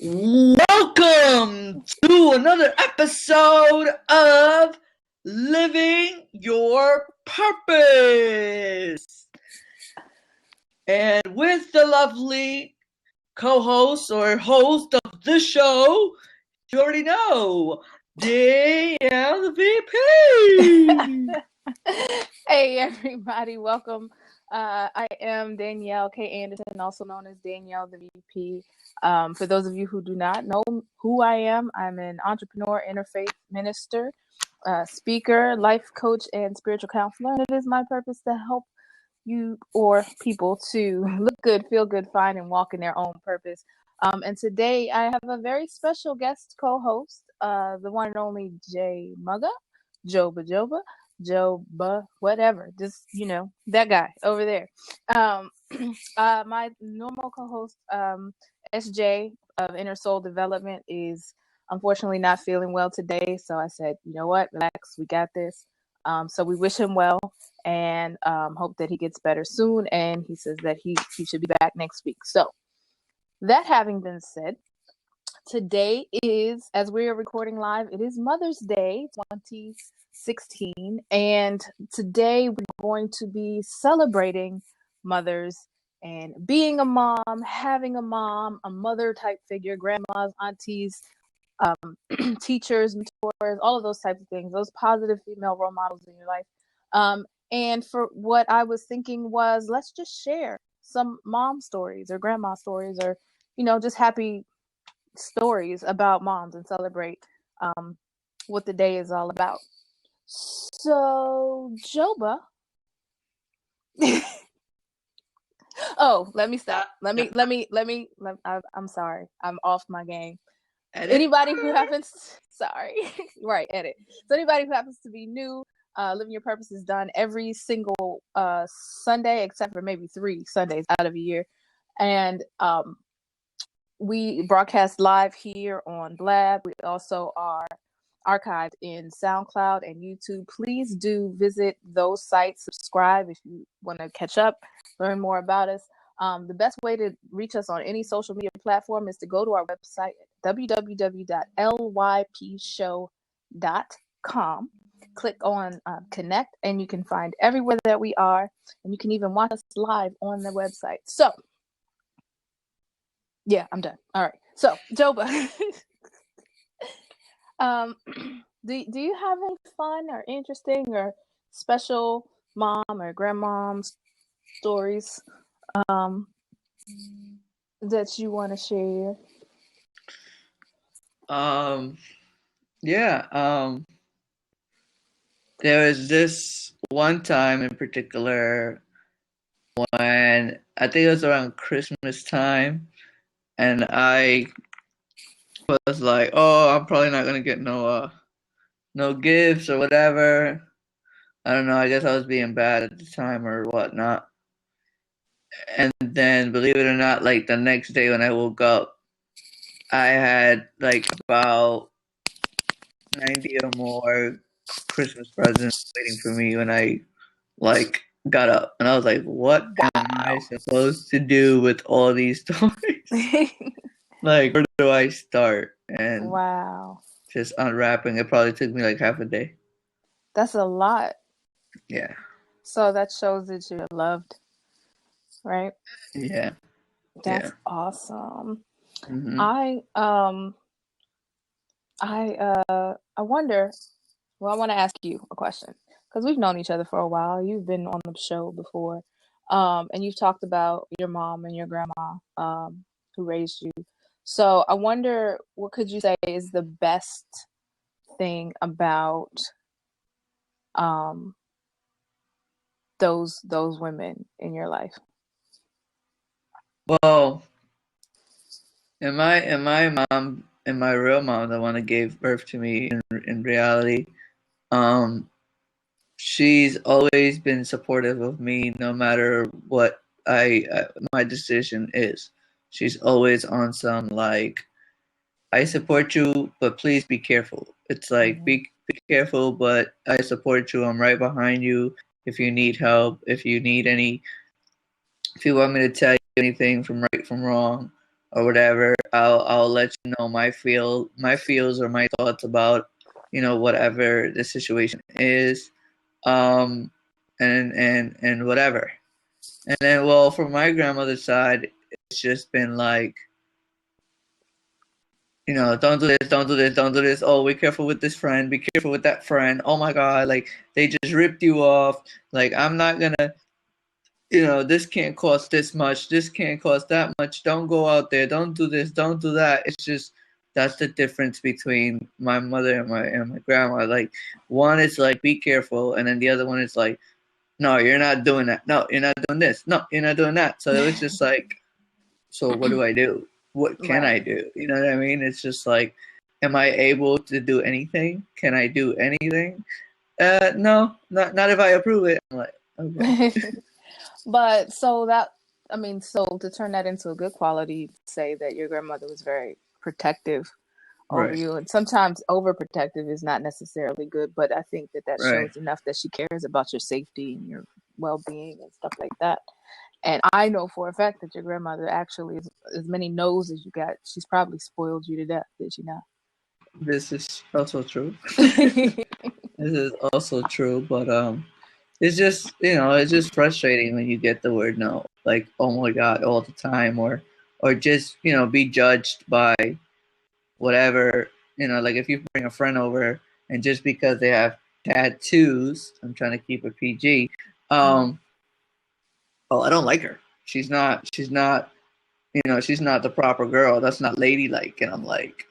Welcome to another episode of Living Your Purpose. And with the lovely co-host or host of the show, you already know, Danielle the VP. Hey everybody, welcome. I am Danielle K. Anderson, also known as Danielle the VP. For those of you who do not know who I am, I'm an entrepreneur, interfaith minister, speaker, life coach, and spiritual counselor. And it is my purpose to help you or people to look good, feel good, find, and walk in their own purpose. And today I have a very special guest co-host, the one and only Jay Mugga, Joba, whatever. Just, that guy over there. My normal co-host, SJ of Inner Soul Development, is unfortunately not feeling well today. So I said, you know what, relax, we got this. So we wish him well and hope that he gets better soon. And he says that he should be back next week. So that having been said, today is, as we are recording live, it is Mother's Day 2016. And today we're going to be celebrating mothers and being a mom, having a mom, a mother type figure, grandmas, aunties, teachers, mentors, all of those types of things, those positive female role models in your life. And for what I was thinking was, let's just share some mom stories or grandma stories or, just happy stories about moms and celebrate what the day is all about. So, Joba. Oh, let me stop. I'm sorry. I'm off my game. Edit. Anybody who happens, sorry, right, edit. So anybody who happens to be new, Living Your Purpose is done every single Sunday, except for maybe 3 Sundays out of a year. And we broadcast live here on Blab. We also are archived in SoundCloud and YouTube. Please do visit those sites, subscribe if you want to catch up, learn more about us. The best way to reach us on any social media platform is to go to our website, www.lypshow.com. Click on connect, and you can find everywhere that we are, and you can even watch us live on the website. So, yeah, I'm done. All right. So, Joba, do you have any fun or interesting or special mom or grandmom stories that you want to share? There was this one time in particular when I think it was around Christmas time, and I was like, "Oh, I'm probably not gonna get no gifts or whatever." I don't know. I guess I was being bad at the time or whatnot. And then, believe it or not, like the next day when I woke up, I had like about 90 or more Christmas presents waiting for me when I like got up, and I was like, "What am I supposed to do with all these toys? Like, where do I start?" And just unwrapping it probably took me like half a day. That's a lot. Yeah. So that shows that you're loved, right? Yeah. That's awesome. Mm-hmm. I wonder. Well, I want to ask you a question because we've known each other for a while. You've been on the show before, and you've talked about your mom and your grandma who raised you. So I wonder, what could you say is the best thing about those women in your life? Well, in my real mom, the one that gave birth to me in reality, she's always been supportive of me no matter what my decision is. She's always on some like, I support you, but please be careful. It's like, be careful, but I support you. I'm right behind you. If you need help, if you want me to tell you anything from right from wrong, or whatever, I'll let you know my feels or my thoughts about, whatever the situation is, um, and whatever. And then, well, from my grandmother's side, it's just been like, don't do this, don't do this, don't do this. Oh, be careful with this friend, be careful with that friend. Oh my God, like they just ripped you off. Like I'm not gonna, this can't cost this much, this can't cost that much. Don't go out there, don't do this, don't do that. It's just that's the difference between my mother and my grandma. Like one is like be careful, and then the other one is like, no, you're not doing that. No, you're not doing this. No, you're not doing that. So it was just like, so what do I do? What can I Right. do? You know what I mean? It's just like, am I able to do anything? Can I do anything? No, not if I approve it. I'm like, okay, But so to turn that into a good quality, say that your grandmother was very protective over right, you, and sometimes overprotective is not necessarily good, but I think that right. shows enough that she cares about your safety and your well-being and stuff like that. And I know for a fact that your grandmother actually is as many no's as you got. She's probably spoiled you to death, did she not? This is also true. This is also true, but it's just it's just frustrating when you get the word no, like oh my God, all the time, or just be judged by whatever, like if you bring a friend over and just because they have tattoos, I'm trying to keep it PG. Mhm. um oh, I don't like her, she's not the proper girl, that's not ladylike. And I'm like,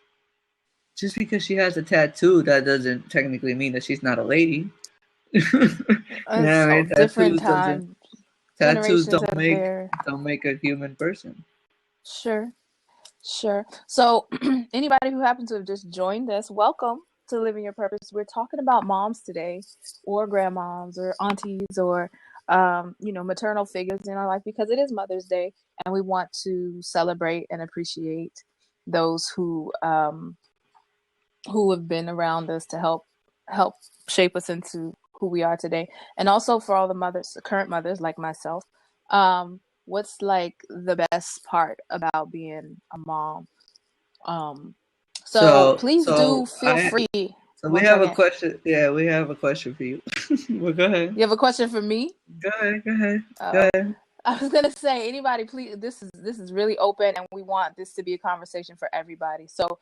just because she has a tattoo, that doesn't technically mean that she's not a lady. You know what I So mean? different times, Tattoos generations don't out make there. don't make a human person. Sure. Sure. So, anybody who happens to have just joined us, welcome to Living Your Purpose. We're talking about moms today, or grandmoms, or aunties, or maternal figures in our life, because it is Mother's Day, and we want to celebrate and appreciate those who have been around us to help shape us into who we are today, and also for all the mothers, current mothers like myself. What's like the best part about being a mom? Um, so So please do so feel I free. so we One have a second. question. Yeah, we have a question for you. Well, go ahead. You have a question for me? Go ahead. Go ahead. Go Uh, ahead. I was gonna say, anybody, please. This is really open, and we want this to be a conversation for everybody. So,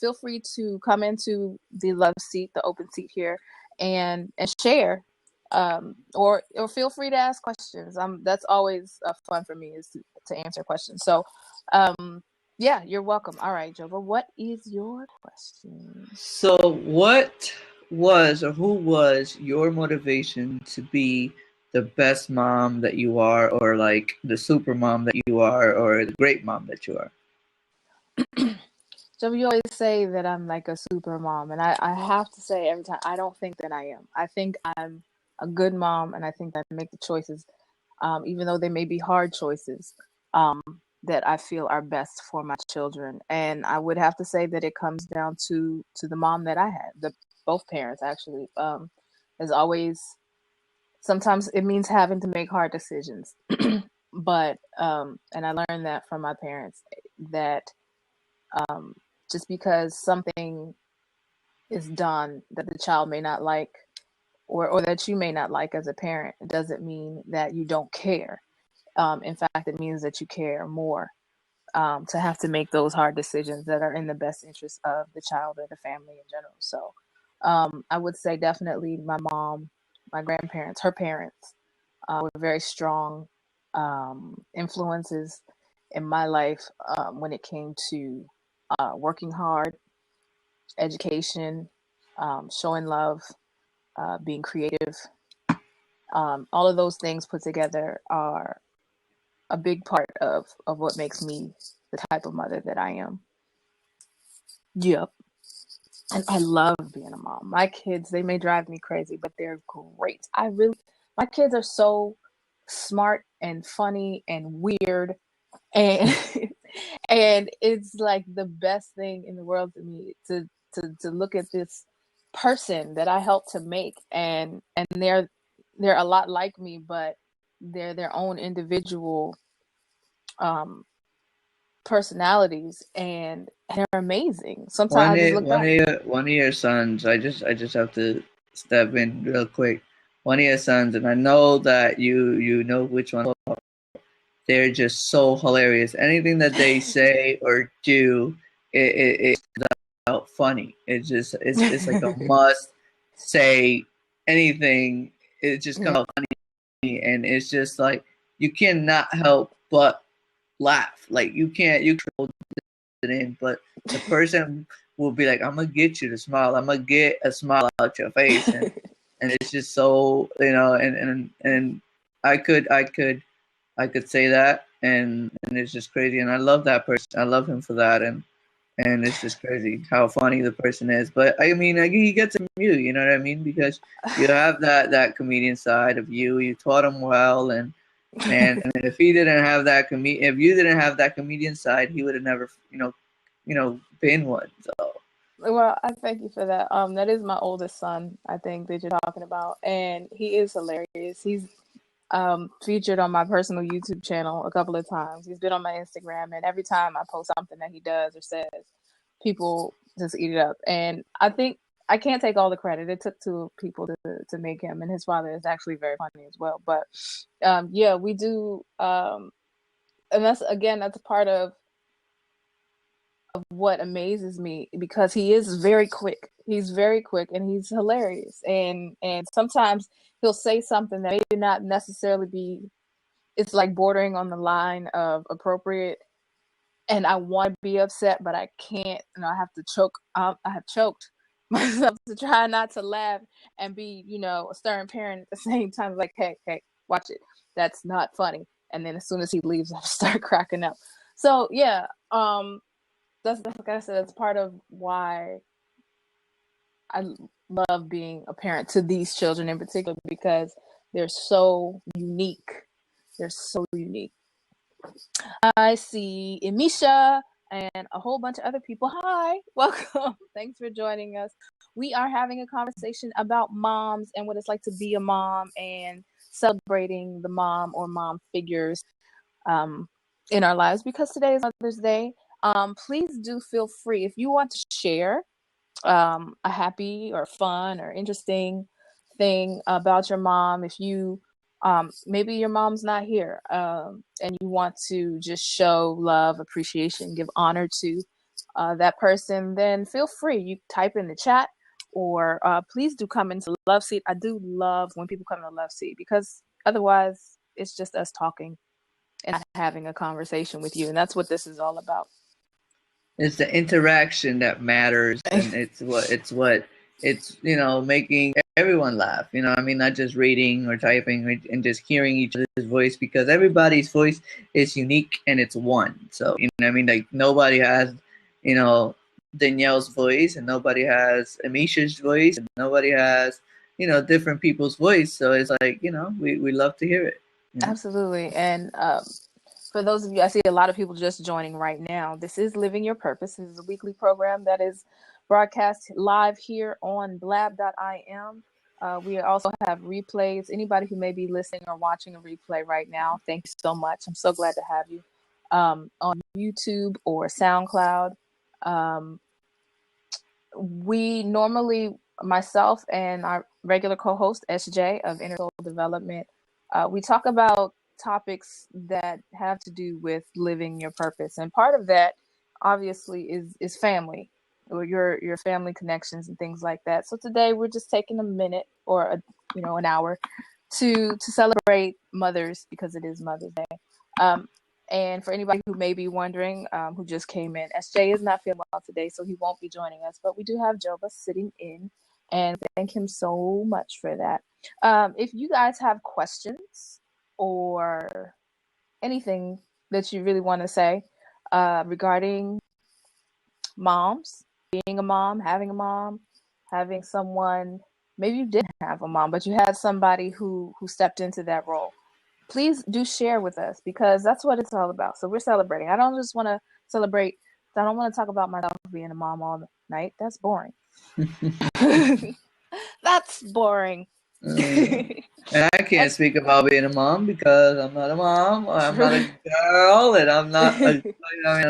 feel free to come into the love seat, the open seat here, and share, or feel free to ask questions. That's always fun for me, is to answer questions. So, yeah, you're welcome. All right, Jova, what is your question? So, what was or who was your motivation to be the best mom that you are, or like the super mom that you are, or the great mom that you are? So you always say that I'm like a super mom, and I have to say every time, I don't think that I am. I think I'm a good mom, and I think that I make the choices, even though they may be hard choices, um, that I feel are best for my children. And I would have to say that it comes down to the mom that I had, the both parents actually. As always, sometimes it means having to make hard decisions, but and I learned that from my parents, that um, just because something is done that the child may not like, or that you may not like as a parent, it doesn't mean that you don't care. In fact, it means that you care more, to have to make those hard decisions that are in the best interest of the child or the family in general. So I would say definitely my mom, my grandparents, her parents, were very strong influences in my life, when it came to working hard, education, showing love, being creative. All of those things put together are a big part of what makes me the type of mother that I am. Yep. And I love being a mom. My kids, they may drive me crazy, but they're great. My kids are so smart and funny and weird, and and it's like the best thing in the world to me to look at this person that I helped to make, and they're a lot like me, but they're their own individual um personalities, and they're amazing. Sometimes I just look back. One of your sons. I just have to step in real quick. One of your sons, and I know that you know which one. They're just so hilarious. Anything that they say or do, it's out funny. It's like a must say anything. It just comes out funny, and it's just like you cannot help but laugh. Like you control it in, but the person will be like, "I'm gonna get you to smile. I'm gonna get a smile out your face," and it's just so and I could say that, and it's just crazy, and I love that person. I love him for that, and it's just crazy how funny the person is. But I mean, he gets it from you. You know what I mean? Because you have that comedian side of you. You taught him well, and if he didn't have that if you didn't have that comedian side, he would have never been one. So. Well, I thank you for that. That is my oldest son, I think, that you're talking about, and he is hilarious. He's featured on my personal YouTube channel a couple of times. He's been on my Instagram, and every time I post something that he does or says, people just eat it up. And I think I can't take all the credit. It took two people to make him, and his father is actually very funny as well. But yeah, we do, and that's a part of what amazes me, because he is very quick. He's very quick, and he's hilarious. And sometimes he'll say something that may not necessarily be, it's like bordering on the line of appropriate, and I want to be upset, but I can't. I have to choke. I have choked myself to try not to laugh and be, a stern parent at the same time. Like, hey, watch it. That's not funny. And then as soon as he leaves, I start cracking up. So yeah, that's like I said, that's part of why I love being a parent to these children in particular, because they're so unique. They're so unique. I see Emisha and a whole bunch of other people. Hi, welcome. Thanks for joining us. We are having a conversation about moms and what it's like to be a mom, and celebrating the mom or mom figures in our lives, because today is Mother's Day. Please do feel free, if you want to share a happy or fun or interesting thing about your mom. If you maybe your mom's not here, and you want to just show love, appreciation, give honor to that person, then feel free. You type in the chat, or please do come into Love Seat. I do love when people come to Love Seat, because otherwise it's just us talking and having a conversation with you, and that's what this is all about. It's the interaction that matters, and it's making everyone laugh. I mean, not just reading or typing and just hearing each other's voice, because everybody's voice is unique and it's one. So I mean, like, nobody has Danielle's voice, and nobody has Amisha's voice, and nobody has different people's voice. So it's like we love to hear it. Absolutely. And for those of you, I see a lot of people just joining right now. This is Living Your Purpose. This is a weekly program that is broadcast live here on blab.im. We also have replays. Anybody who may be listening or watching a replay right now, thank you so much. I'm so glad to have you on YouTube or SoundCloud. We normally, myself and our regular co-host, SJ of Inner Soul Development, we talk about topics that have to do with living your purpose, and part of that obviously is family, or your family connections and things like that. So today we're just taking a minute or an hour to celebrate mothers, because it is Mother's Day. And for anybody who may be wondering, who just came in, SJ is not feeling well today, so he won't be joining us, but we do have Joba sitting in, and thank him so much for that. If you guys have questions or anything that you really want to say regarding moms, being a mom, having someone, maybe you didn't have a mom, but you had somebody who stepped into that role, please do share with us, because that's what it's all about. So we're celebrating. I don't just want to celebrate. I don't want to talk about myself being a mom all night. That's boring. That's boring. And I can't speak about being a mom because I'm not a mom, or I'm not a girl, and I'm not a,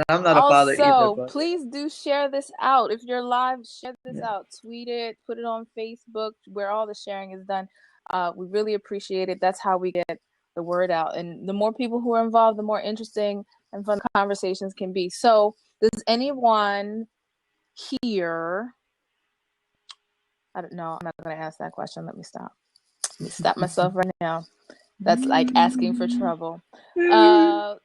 I'm not a father either. Also, But please do share this out. If you're live, share this yeah, out. Tweet it, put it on Facebook, where all the sharing is done. We really appreciate it. That's how we get the word out. And the more people who are involved, the more interesting and fun conversations can be. So, does anyone here? I don't know. I'm not going to ask that question. Let me stop. Let me stop myself right now. That's like asking for trouble. I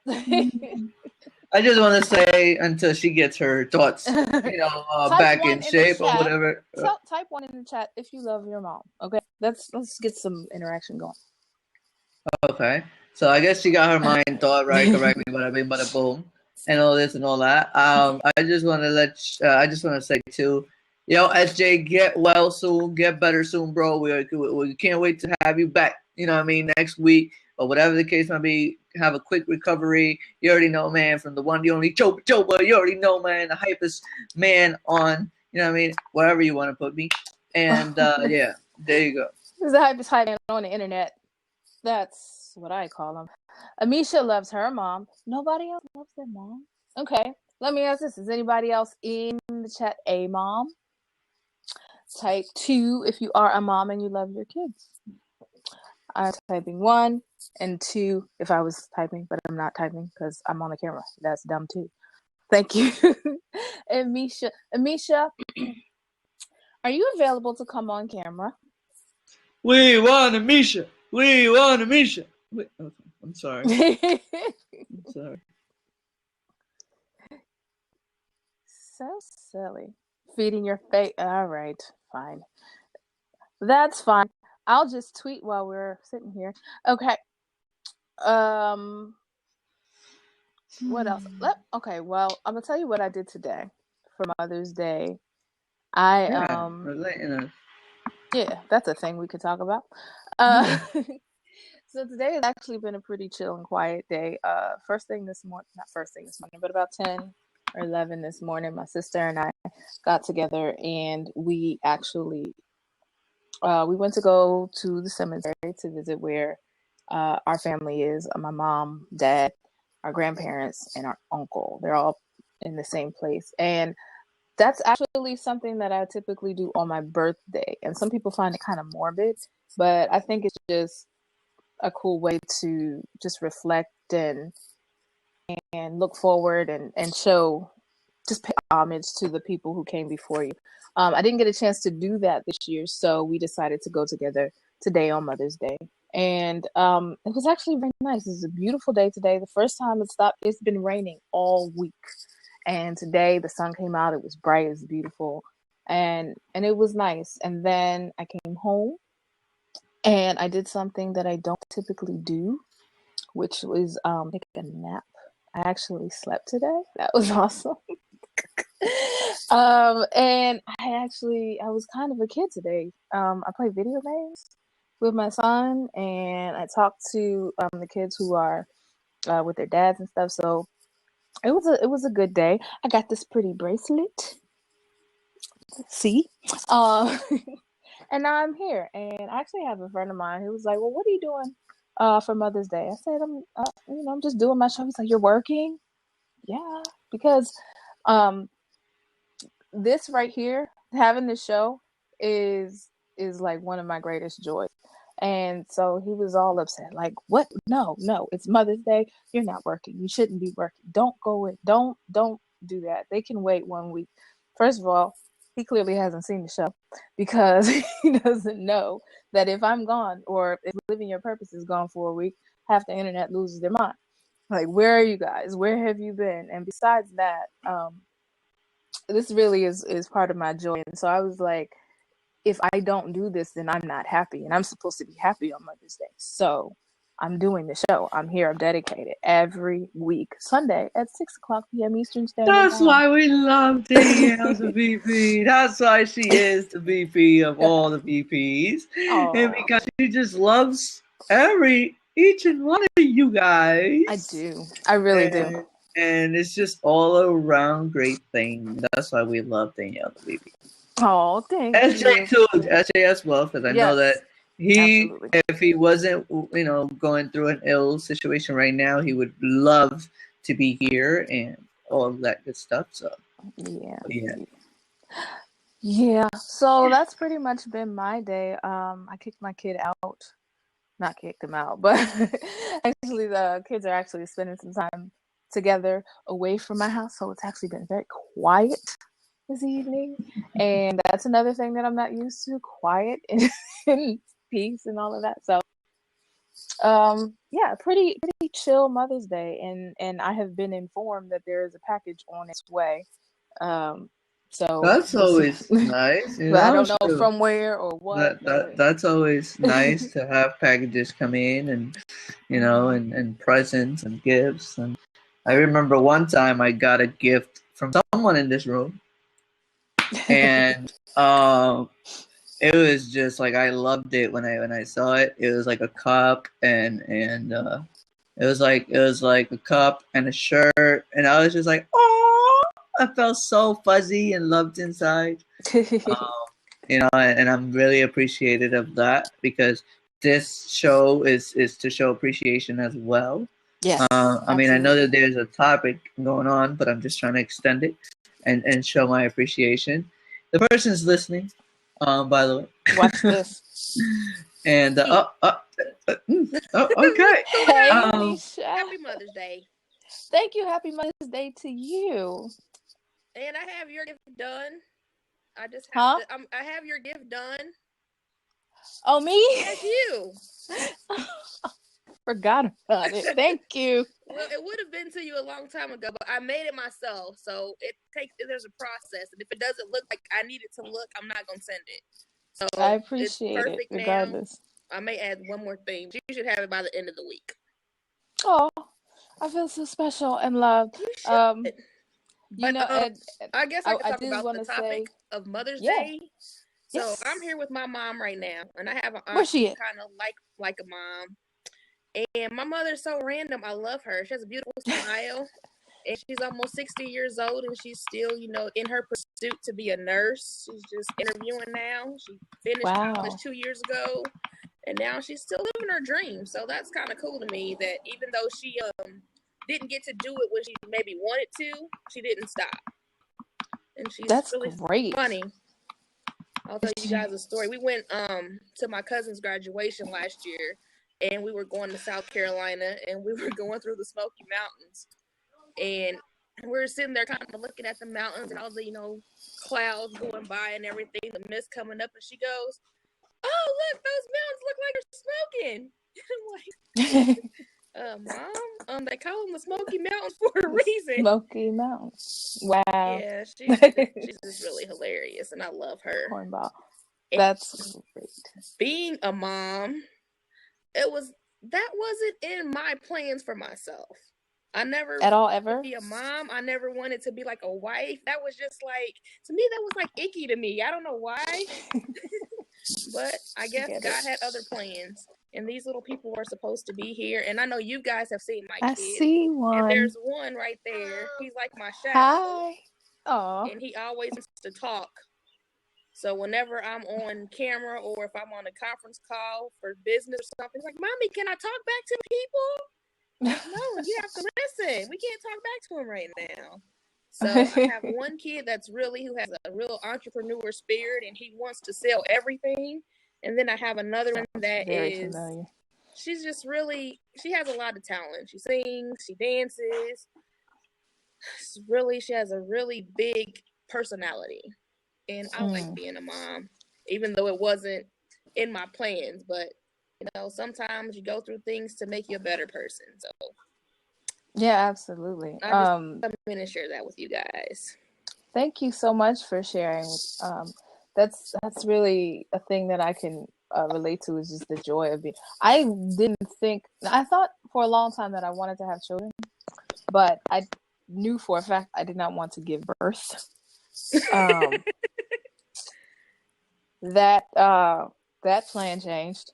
just want to say until she gets her thoughts, Type back one in in the shape or chat. whatever. Type one in the chat if you love your mom. Okay, let's get some interaction going. Okay, so I guess she got her mind thought right. Correct me, bada bing, bada boom, and all this and all that. I just want to I just want to say too, SJ, get well soon, get better soon, bro. We can't wait to have you back. You know what I mean, next week or whatever the case might be. Have a quick recovery. You already know, man, from the one, the only Joe, but you already know, man, the hypest man on. You know what I mean, wherever you want to put me, and yeah, there you go. This is the hypest hype man on the internet. That's what I call them. Amisha loves her mom. Nobody else loves their mom. Okay, let me ask this: is anybody else in the chat a mom? Type 2 if you are a mom and you love your kids. I'm typing 1 and 2 if I was typing, but I'm not typing because I'm on the camera. That's dumb too. Thank you. Amisha, are you available to come on camera? We want a Misha. We want a Misha. Wait, okay, I'm sorry. I'm sorry. So silly. Feeding your face. All right, fine. That's fine. I'll just tweet while we're sitting here. Okay. What else? Okay, well, I'm gonna tell you what I did today for Mother's Day. Yeah, Yeah, that's a thing we could talk about. So today has actually been a pretty chill and quiet day. First thing this morning, not first thing this morning, but about 10 or 11 this morning, my sister and I got together and we actually we went to go to the cemetery to visit where our family is. My mom, dad, our grandparents, and our uncle. They're all in the same place. And that's actually something that I typically do on my birthday. And some people find it kind of morbid, but I think it's just a cool way to just reflect and look forward and show, just pay homage to the people who came before you. I didn't get a chance to do that this year, so we decided to go together today on Mother's Day. And it was actually very nice. It's a beautiful day today. The first time it stopped, it's been raining all week. And today the sun came out. It was bright. It was beautiful. And it was nice. And then I came home and I did something that I don't typically do, which was take a nap. I actually slept today. That was awesome. And I was kind of a kid today. I play video games with my son, and I talked to the kids who are with their dads and stuff. So it was a good day. I got this pretty bracelet. See, and now I'm here. And I actually have a friend of mine who was like, "Well, what are you doing for Mother's Day?" I said, I'm just doing my show." He's like, "You're working?" Yeah, because this right here, having this show is like one of my greatest joys. And so he was all upset, like, "What? No, it's Mother's Day. You're not working. You shouldn't be working. Don't go in. Don't do that. They can wait 1 week." First of all, he clearly hasn't seen the show because he doesn't know that if I'm gone or if Living Your Purpose is gone for a week, half the internet loses their mind. Like, where are you guys? Where have you been? And besides that, this really is part of my joy. And so I was like, if I don't do this, then I'm not happy. And I'm supposed to be happy on Mother's Day. So I'm doing the show. I'm here. I'm dedicated every week, Sunday at 6:00 p.m. Eastern Standard That's Time. why we love Danielle as a VP. That's why she is the VP of all the VPs. And because she just loves each and one of you guys. I do. I really do. And it's just all around great thing. That's why we love Danielle the VP. Oh, thank SJ you. too. SJ as well, because I know that Absolutely. If he wasn't, going through an ill situation right now, he would love to be here and all of that good stuff. So, Yeah. yeah. Yeah. So that's pretty much been my day. I kicked my kid out. Not kicked him out, but actually the kids are actually spending some time together away from my house. So it's actually been very quiet this evening. And that's another thing that I'm not used to, quiet and peace and all of that. So yeah, pretty chill Mother's Day, and I have been informed that there is a package on its way. So That's we'll see. always nice, But I don't know So from where or what, but that's always nice to have packages come in, and and presents and gifts. And I remember one time I got a gift from someone in this room, and it was just like I loved it when I saw it. It was like a cup, and it was like a cup and a shirt, and I was just like, oh, I felt so fuzzy and loved inside. And I'm really appreciative of that, because this show is to show appreciation as well. Yes, I mean, I know that there's a topic going on, but I'm just trying to extend it and show my appreciation. The person's listening, by the way. Watch this. And okay. Hey, Nisha. Happy Mother's Day. Thank you. Happy Mother's Day to you. And I have your gift done. I just have to. I have your gift done. Oh, me? That's you. Forgot about it. Thank you. Well, it would have been to you a long time ago, but I made it myself. So there's a process, and if it doesn't look like I need it to look, I'm not gonna send it. So I appreciate it regardless. Now. I may add one more thing. You should have it by the end of the week. Oh, I feel so special and loved. You should. But, I guess I could talk about the say, topic of Mother's Day. So yes. I'm here with my mom right now, and I have an aunt who's kind of like a mom. And my mother's so random. I love her. She has a beautiful smile, and she's almost 60 years old, and she's still, in her pursuit to be a nurse. She's just interviewing now. She finished college 2 years ago, and now she's still living her dream. So that's kind of cool to me, that even though she didn't get to do it when she maybe wanted to, she didn't stop. And she's really great. Funny. I'll tell you guys a story. We went to my cousin's graduation last year, and we were going to South Carolina, and we were going through the Smoky Mountains. And we were sitting there kind of looking at the mountains and all the, clouds going by and everything, the mist coming up, and she goes, "Oh, look, those mountains look like they're smoking." And I'm like, Mom, they call them the Smoky Mountains for a reason. Smoky Mountains. Wow. Yeah, she's just really hilarious, and I love her. Cornball. That's great. Being a mom, that wasn't in my plans for myself. I never at all ever be a mom. I never wanted to be like a wife. That was just like, to me, that was like icky to me. I don't know why, but I guess God had other plans. And these little people are supposed to be here. And I know you guys have seen my kids. I see one. And there's one right there. He's like my shadow. Hi. Aww. And he always wants to talk. So whenever I'm on camera or if I'm on a conference call for business or something, he's like, "Mommy, can I talk back to people?" No, you have to listen. We can't talk back to him right now. So I have one kid who has a real entrepreneur spirit, and he wants to sell everything. And then I have another one that she's just really, she has a lot of talent. She sings, she dances. She has a really big personality. And I like being a mom, even though it wasn't in my plans. But, sometimes you go through things to make you a better person. So, yeah, absolutely. I just come in and share that with you guys. Thank you so much for sharing. That's really a thing that I can relate to, is just the joy of being. I thought for a long time that I wanted to have children, but I knew for a fact I did not want to give birth. That plan changed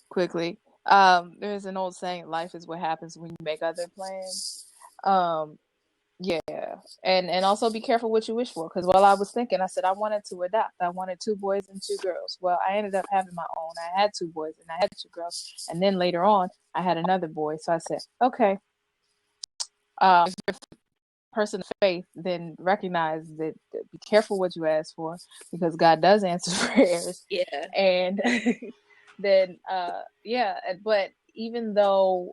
quickly. There's an old saying, life is what happens when you make other plans. Yeah, and also be careful what you wish for. Because while I was thinking, I said I wanted to adopt. I wanted 2 boys and 2 girls. Well, I ended up having my own. I had 2 boys and I had 2 girls, and then later on, I had another boy. So I said, okay, if you're a person of faith, then recognize that be careful what you ask for, because God does answer prayers. Yeah. And then, yeah. But even though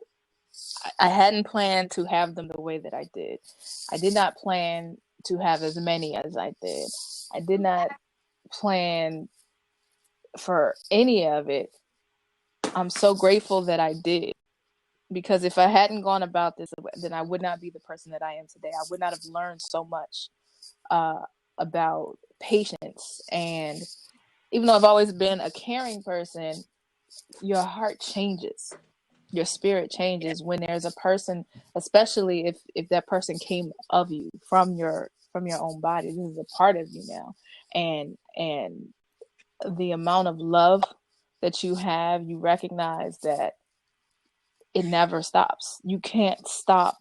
I hadn't planned to have them the way that I did not plan to have as many as I did. I did not plan for any of it. I'm so grateful that I did, because if I hadn't gone about this, then I would not be the person that I am today. I would not have learned so much about patience. And even though I've always been a caring person, your heart changes. Your spirit changes when there's a person, especially if that person came of you from your own body. This is a part of you now, and the amount of love that you have, you recognize that it never stops. You can't stop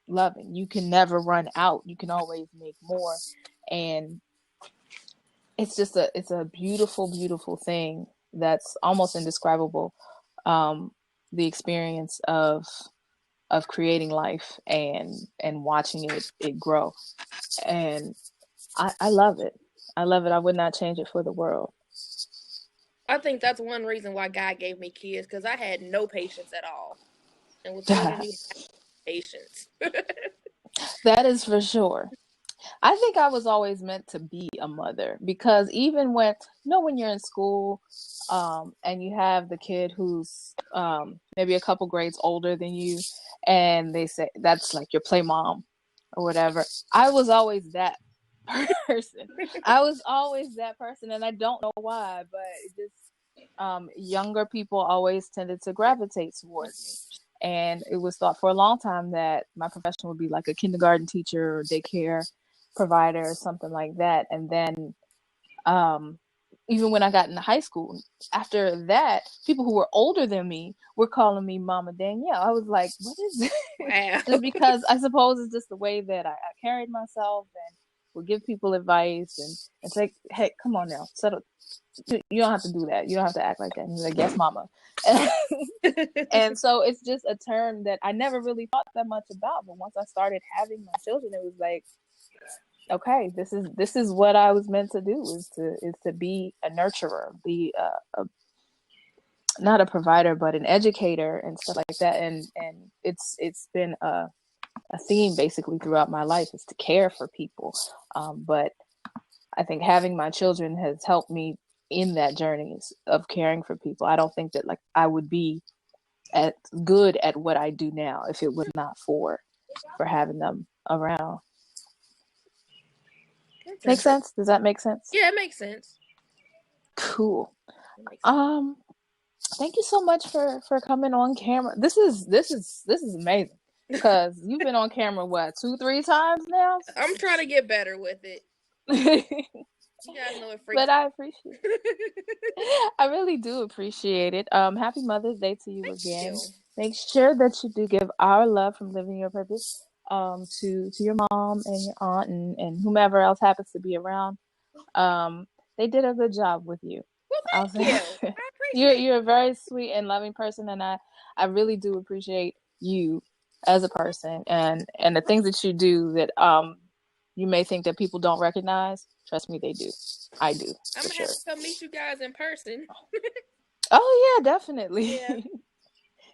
loving. You can never run out. You can always make more, and it's just it's a beautiful, beautiful thing that's almost indescribable. The experience of creating life and watching it grow. And I love it. I love it. I would not change it for the world. I think that's one reason why God gave me kids, because I had no patience at all. And with children, you have patience. That is for sure. I think I was always meant to be a mother, because even when you're in school, and you have the kid who's maybe a couple grades older than you, and they say that's like your play mom or whatever. I was always that person. I was always that person, and I don't know why, but it just younger people always tended to gravitate towards me. And it was thought for a long time that my profession would be like a kindergarten teacher or daycare provider or something like that. And then even when I got into high school, after that, people who were older than me were calling me Mama Danielle. I was like, what is this? Wow. Just because I suppose it's just the way that I carried myself, and would give people advice and say, hey, come on now, settle. You don't have to do that. You don't have to act like that. And he's like, yes, Mama. And so it's just a term that I never really thought that much about. But once I started having my children, it was like, okay, this is what I was meant to do, is to be a nurturer, be not a provider, but an educator and stuff like that. And it's been a theme basically throughout my life, is to care for people. But I think having my children has helped me in that journey of caring for people. I don't think that like I would be as good at what I do now if it was not for having them around. Make sense? Does that make sense? Yeah, it makes sense. Cool. Thank you so much for coming on camera. This is amazing, because you've been on camera what, 2-3 times now? I'm trying to get better with it. You guys know it freaks. But I appreciate it. I really do appreciate it. Happy Mother's Day to you again. Make sure that you do give our love from Living Your Purpose to your mom and your aunt and whomever else happens to be around. They did a good job with you. Well, thank you. I appreciate you're a very sweet and loving person, and I really do appreciate you as a person, and the things that you do that you may think that people don't recognize. Trust me, they do. I do. I'm gonna have to come meet you guys in person. Oh yeah, definitely. Yeah.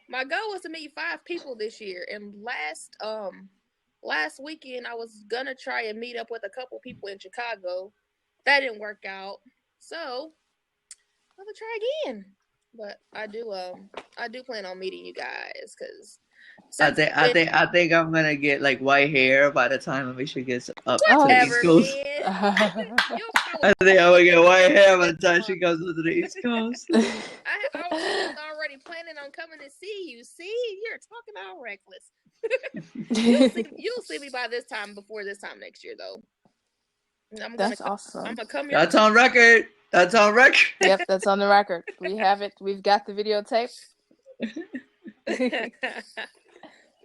My goal was to meet 5 people this year, and last weekend I was gonna try and meet up with a couple people in Chicago. That didn't work out, so I'm gonna try again. But I do plan on meeting you guys, because I think I'm gonna get like white hair by the time Alicia gets up to the East Coast. I think I'm gonna get white hair by the time she goes to the East Coast. I was already planning on coming to see you. See, you're talking all reckless. You'll see me by this time, before this time next year, though. That's awesome. I'm gonna come here. That's on record. That's on record. Yep, that's on the record. We have it. We've got the videotape.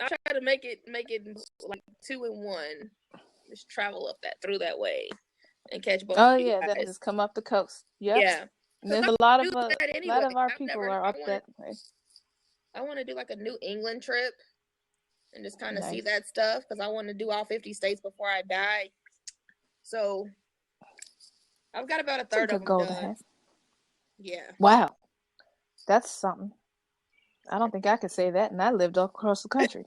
I'll try to make it like 2 in 1. Just travel up through that way and catch both Oh of you yeah, then guys. just come up the coast. Yep. Yeah. And there's I a lot do of that anyway. our people are up that way. I want to do like a New England trip and just kind of see Nice. that stuff because I want to do all 50 states before I die. So I've got about a third That's a of good them goal to done. have. Yeah. Wow, that's something. I don't think I could say that, and I lived all across the country.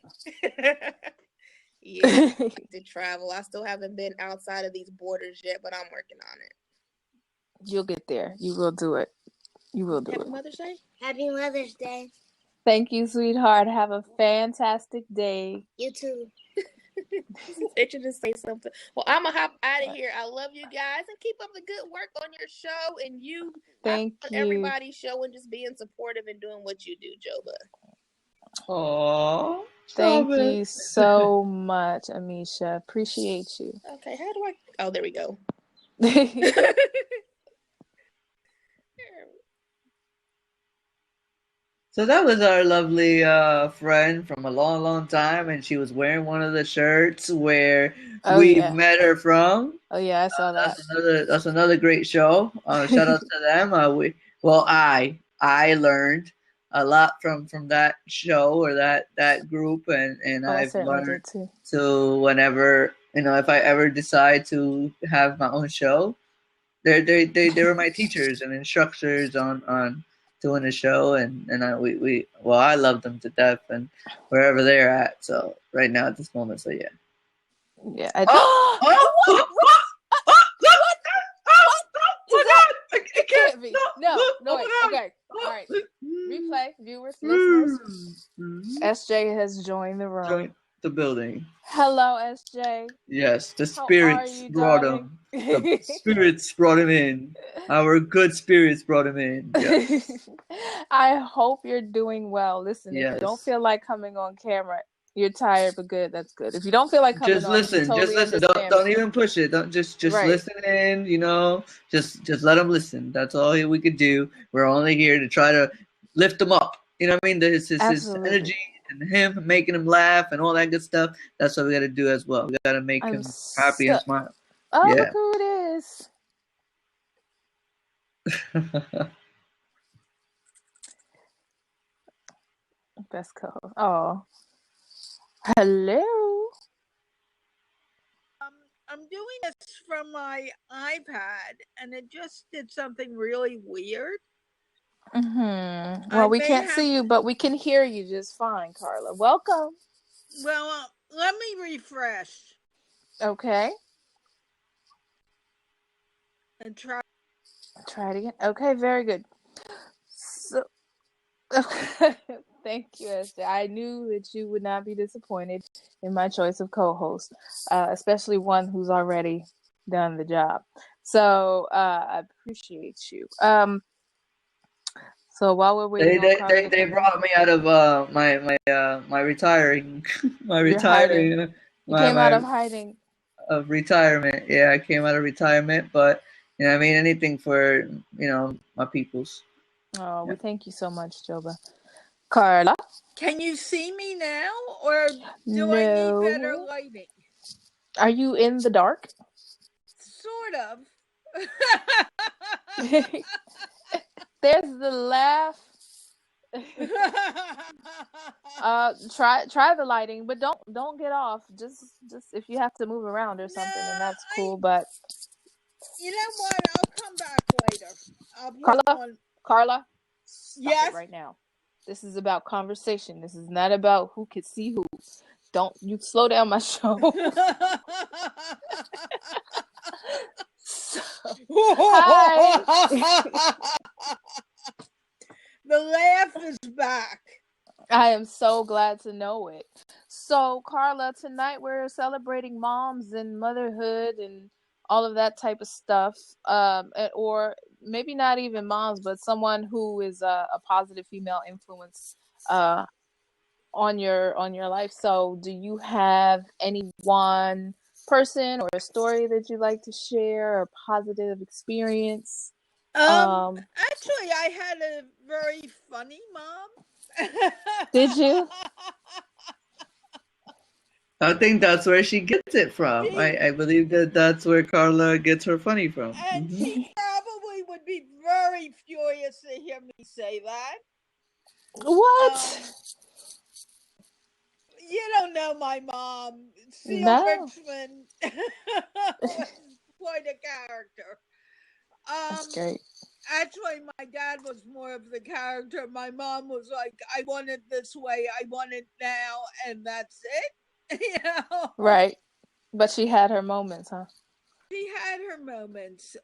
Yeah, I like to travel. I still haven't been outside of these borders yet, but I'm working on it. You'll get there. You will do it. You will do Happy it. Mother's Day. Happy Mother's Day. Thank you, sweetheart. Have a fantastic day. You too. She's itching to say something. Well, I'm gonna hop out of here. I love you guys and keep up the good work on your show. And you, Thank you. everybody's showing just being supportive and doing what you do, Joba. Aww. Thank you so much, Amisha. Appreciate you. Okay, how do I? Oh, there we go. So that was our lovely friend from a long, long time, and she was wearing one of the shirts where we met her from. Oh yeah, I saw that. That's another great show. Shout out to them. I learned a lot from that show or that group, and I've learned to whenever if I ever decide to have my own show, they were my teachers and instructors on doing a show, and I love them to death, and wherever they're at. So right now at this moment, so yeah. Yeah. It can't be. No, wait. Okay. All right. Replay, viewers, listeners. SJ has joined the room. Join the building. Hello, SJ. Yes, the spirits brought him. The spirits brought him in. Our good spirits brought him in. Yes. I hope you're doing well. Listen, if you don't feel like coming on camera, you're tired, but good. That's good. If you don't feel like coming just listen. Don't even push it. Don't just listen in. Just let them listen. That's all we could do. We're only here to try to lift them up. You know what I mean? His energy and him making him laugh and all that good stuff. That's what we got to do as well. We got to make him happy and smile. Oh, look who it is. Best co-host. Oh. Hello. I'm doing this from my iPad, and it just did something really weird. Well, we can't see you, but we can hear you just fine, Carla. Welcome. Well, let me refresh. Okay. And try it again. Okay, very good. So, thank you, SJ. I knew that you would not be disappointed in my choice of co-host, especially one who's already done the job. So I appreciate you. So while we're waiting, they brought me out of my retiring You came out of hiding. Of retirement. Yeah, I came out of retirement, but I mean anything for my peoples. Oh, we thank you so much, Joba. Carla? Can you see me now, or do I need better lighting? Are you in the dark? Sort of. There's the laugh. Try the lighting, but don't get off. Just if you have to move around or something, then that's cool. But you know what? I'll come back later. Carla, stop yes? it right now. This is about conversation. This is not about who could see who. Don't you slow down my show. Hi. The laugh is back. I am so glad to know it. So, Carla, tonight we're celebrating moms and motherhood and all of that type of stuff. Or maybe not even moms, but someone who is a positive female influence on your life. So, do you have any one person or a story that you'd like to share, or a positive experience? Actually, I had a very funny mom. Did you? I think that's where she gets it from. I believe that that's where Carla gets her funny from. And she probably would be very furious to hear me say that. What? You don't know my mom. Seal No. Richmond was quite a character. That's great. Actually, my dad was more of the character. My mom was like, I want it this way, I want it now, and that's it. You know? Right. But she had her moments, huh? She had her moments.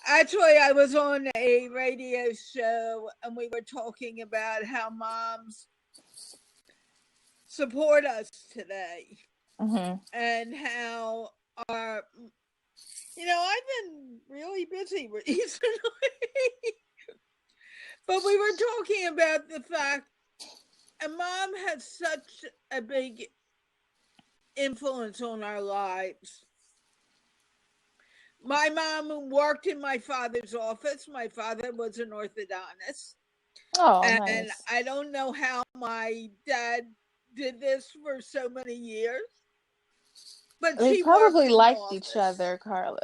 Actually, I was on a radio show and we were talking about how moms support us today Mm-hmm. and how our, I've been really busy recently, but we were talking about the fact a mom has such a big influence on our lives. My mom worked in my father's office. My father was an orthodontist. Oh, And nice. I don't know how my dad did this for so many years, but They she worked probably in the liked each office. other, Carla.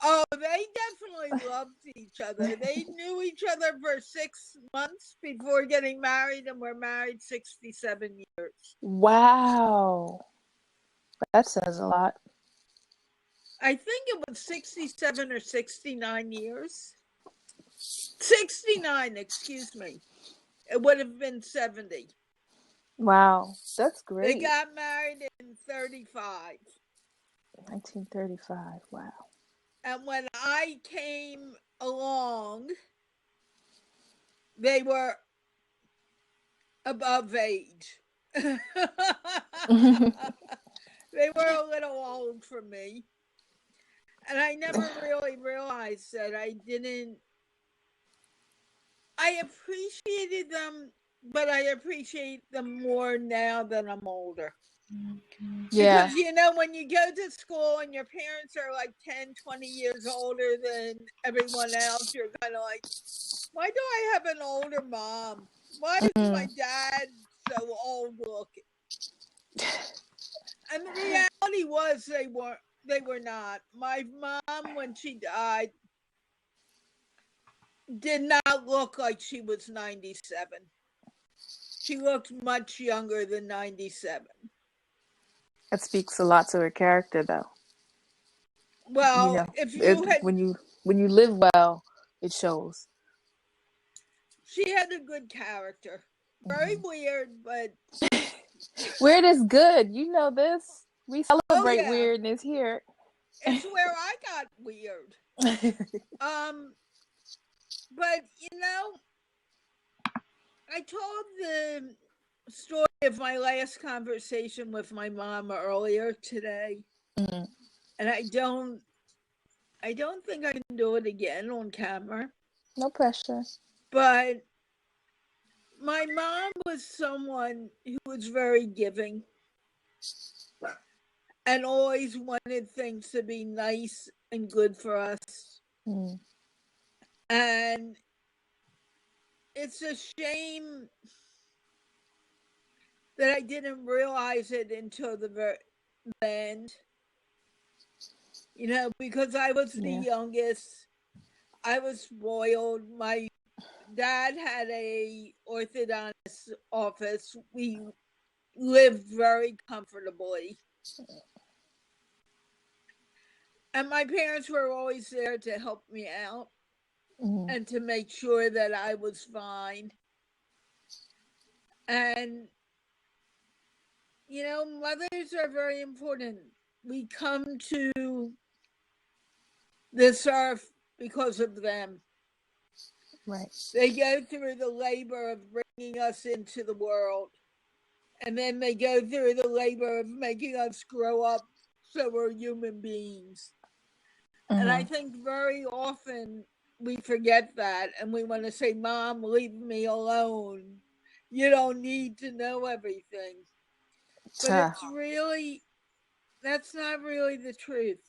Oh, they definitely loved each other. They knew each other for 6 months before getting married and were married 67 years. Wow. That says a lot. I think it was 67 or 69 years. 69, excuse me. It would have been 70. Wow. That's They great. got married in 35. 1935. Wow. And when I came along, they were above age. They were a little old for me. And I never really realized that I appreciated them, but I appreciate them more now that I'm older. Yeah. Because, when you go to school and your parents are like 10, 20 years older than everyone else, you're kind of like, why do I have an older mom? Why is my dad so old looking? And the reality was they were not. My mom, when she died, did not look like she was 97. She looked much younger than 97. That speaks a lot to her character, though. Well, if you had, when you live well, it shows. she had a good character. Very weird, but Weird is good. You know this. We celebrate yeah, weirdness here. it's where I got weird. But I told the story of my last conversation with my mom earlier today, Mm-hmm. and I don't think I can do it again on camera. No pressure. But my mom was someone who was very giving and always wanted things to be nice and good for us. Mm. And it's a shame that I didn't realize it until the very end. Because I was the youngest. I was spoiled. My dad had a orthodontist office. We lived very comfortably. And my parents were always there to help me out and to make sure that I was fine. And, mothers are very important. We come to this earth because of them. Right. They go through the labor of bringing us into the world. And then they go through the labor of making us grow up so we're human beings. And I think very often we forget that and we want to say, Mom, leave me alone. You don't need to know everything. But that's not really the truth.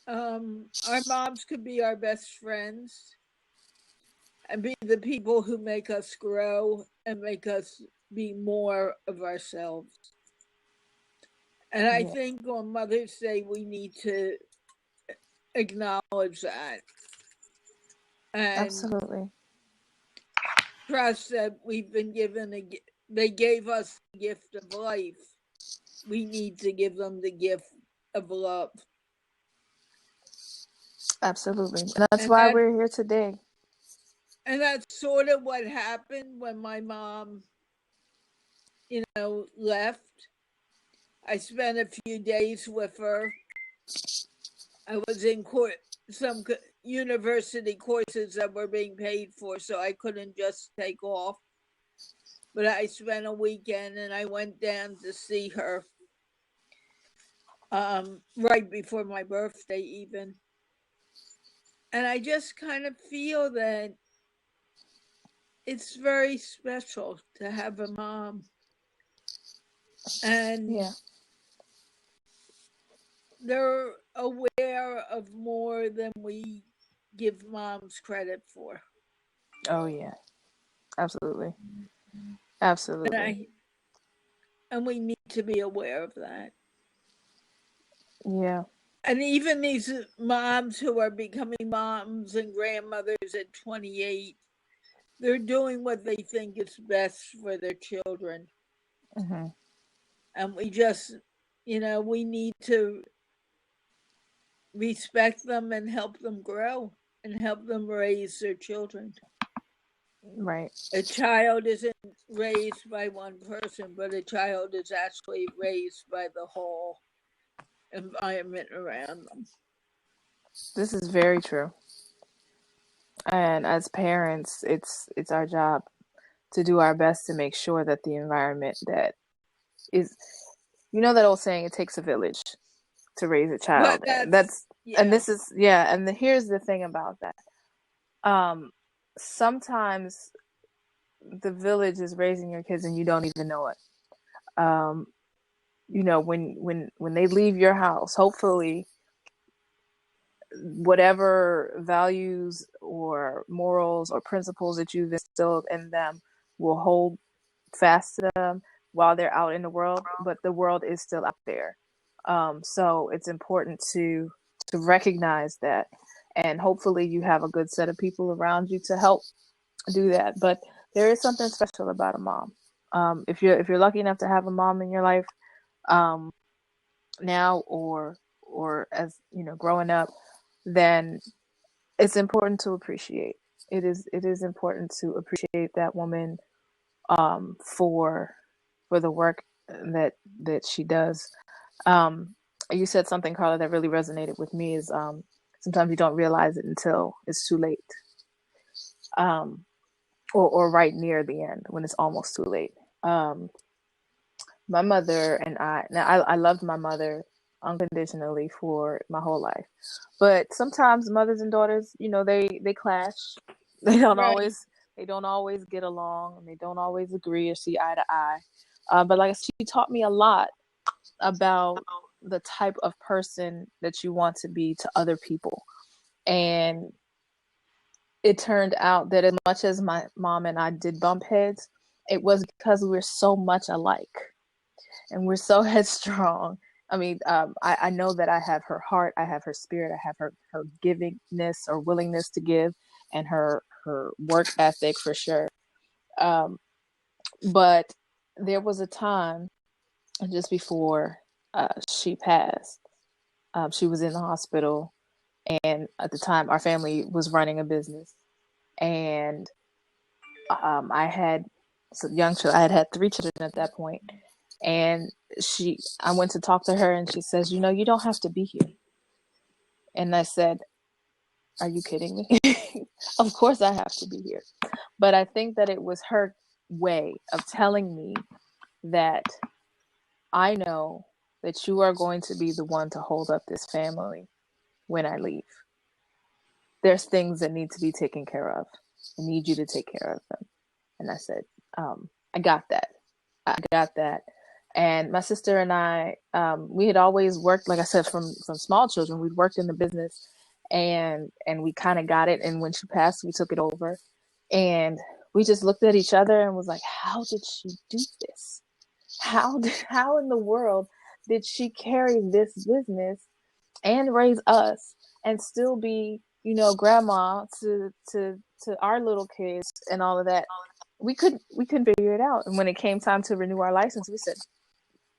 Our moms could be our best friends and be the people who make us grow and make us be more of ourselves. And I think on Mother's Day, we need to acknowledge that. And Absolutely. trust that we've been given they gave us the gift of life. We need to give them the gift of love. Absolutely. And that's why we're here today. And that's sort of what happened when my mom, left. I spent a few days with her. I was in some university courses that were being paid for, so I couldn't just take off. But I spent a weekend and I went down to see her right before my birthday even. And I just kind of feel that it's very special to have a mom. And they're aware of more than we give moms credit for. Oh, yeah. Absolutely. Absolutely. And we need to be aware of that. Yeah. And even these moms who are becoming moms and grandmothers at 28, they're doing what they think is best for their children. Mm-hmm. And we just, we need to respect them and help them grow and help them raise their children. Right. A child isn't raised by one person, but a child is actually raised by the whole environment around them. This is very true. And as parents, it's our job to do our best to make sure that the environment that is, that old saying, it takes a village to raise a child. And this is, and here's the thing about that. Sometimes the village is raising your kids and you don't even know it. When they leave your house, hopefully whatever values or morals or principles that you've instilled in them will hold fast to them while they're out in the world, but the world is still out there. So it's important to recognize that, and hopefully you have a good set of people around you to help do that. But there is something special about a mom. If you're lucky enough to have a mom in your life now or as growing up, then it's important to appreciate. It is important to appreciate that woman for the work that she does. You said something, Carla, that really resonated with me is sometimes you don't realize it until it's too late. Or right near the end when it's almost too late. My mother and I loved my mother unconditionally for my whole life, but sometimes mothers and daughters, they clash. They don't always get along, and they don't always agree or see eye to eye. But like, she taught me a lot about the type of person that you want to be to other people. And it turned out that as much as my mom and I did bump heads, it was because we're so much alike and we're so headstrong. I mean, I know that I have her heart, I have her spirit, I have her givingness or willingness to give, and her work ethic for sure. But there was a time just before she passed. She was in the hospital, and at the time our family was running a business, and I had some young children. I had 3 children at that point. And I went to talk to her, and she says, you don't have to be here. And I said, are you kidding me? Of course I have to be here. But I think that it was her way of telling me that I know that you are going to be the one to hold up this family when I leave. There's things that need to be taken care of. I need you to take care of them. And I said, I got that. And my sister and I, we had always worked, like I said, from small children. We'd worked in the business, and we kind of got it. And when she passed, we took it over. And we just looked at each other and was like, how did she do this? How in the world did she carry this business and raise us and still be, grandma to our little kids and all of that? We couldn't figure it out. And when it came time to renew our license, we said,